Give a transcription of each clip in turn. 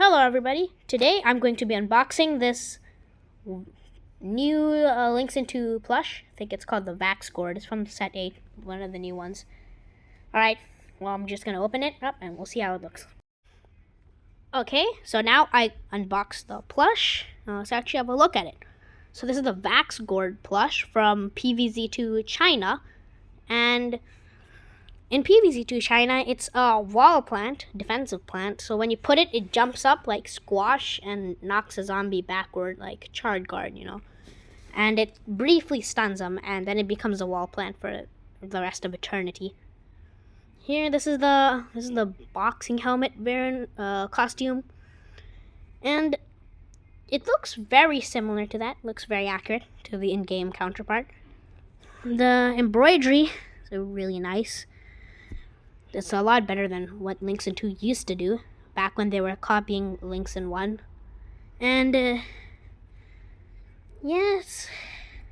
Hello everybody, today I'm going to be unboxing this new Links into plush. I think it's called the Wax gourd. It's from set 8, one of the new ones. Alright, well I'm just going to open it up and we'll see how it looks. Okay, so now I unboxed the plush. Let's actually have a look at it. So this is the Wax gourd plush from PVZ China, and in PVZ China, it's a wall plant, defensive plant. So when you put it, it jumps up like squash and knocks a zombie backward like charred guard, And it briefly stuns them, and then it becomes a wall plant for the rest of eternity. Here, this is the boxing helmet costume, and it looks very similar to that. Looks very accurate to the in-game counterpart. The embroidery is really nice. It's a lot better than what Links in 2 used to do, back when they were copying Links in 1. And, yes,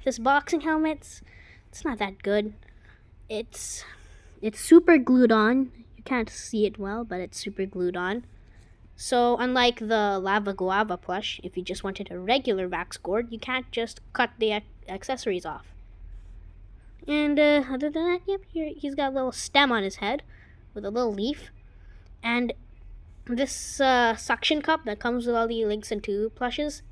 this boxing helmet, it's not that good. It's super glued on. You can't see it well, but it's super glued on. So, unlike the Lava Guava plush, if you just wanted a regular Wax gourd, you can't just cut the accessories off. And, other than that, yep, here he's got a little stem on his head with a little leaf, and this suction cup that comes with all the Links in 2 plushes,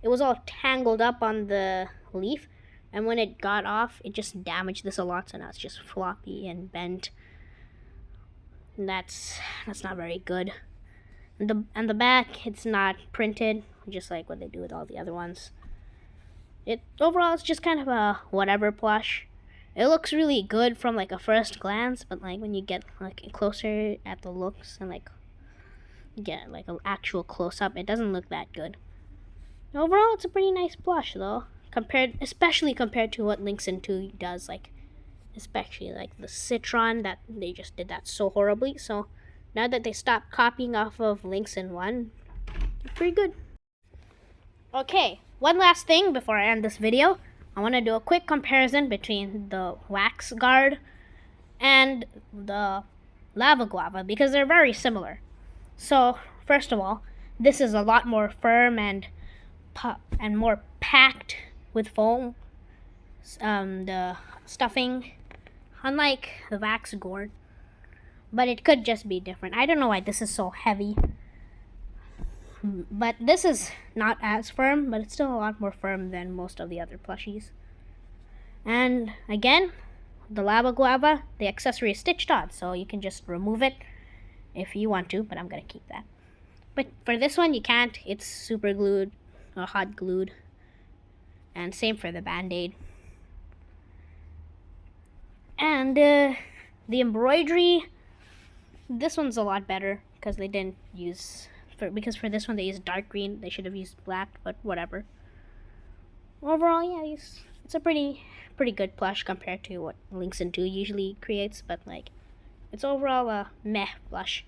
it was all tangled up on the leaf, and when it got off, it just damaged this a lot, so now it's just floppy and bent. And that's not very good. And the back, it's not printed, just like what they do with all the other ones. Overall, it's just kind of a whatever plush. It looks really good from like a first glance, but like when you get like closer at the looks and like get like an actual close-up, it doesn't look that good. Overall, it's a pretty nice plush though, especially compared to what Links in 2 does, like especially like the Citron, that they just did that so horribly. So now that they stopped copying off of Links in 1, it's pretty good. Okay, one last thing before I end this video. I want to do a quick comparison between the Wax guard and the Lava Guava because they're very similar. So, first of all, this is a lot more firm and more packed with foam. The stuffing, unlike the Wax gourd, but it could just be different. I don't know why this is so heavy. But this is not as firm, but it's still a lot more firm than most of the other plushies. And again, the Lava Guava, the accessory is stitched on, so you can just remove it if you want to, but I'm going to keep that. But for this one, you can't. It's super glued, or hot glued. And same for the Band-Aid. And the embroidery, this one's a lot better because they didn't use... because for this one they used dark green. They should have used black, but whatever. Overall, yeah, it's a pretty good plush compared to what Links in 2 usually creates, but like it's overall a meh plush.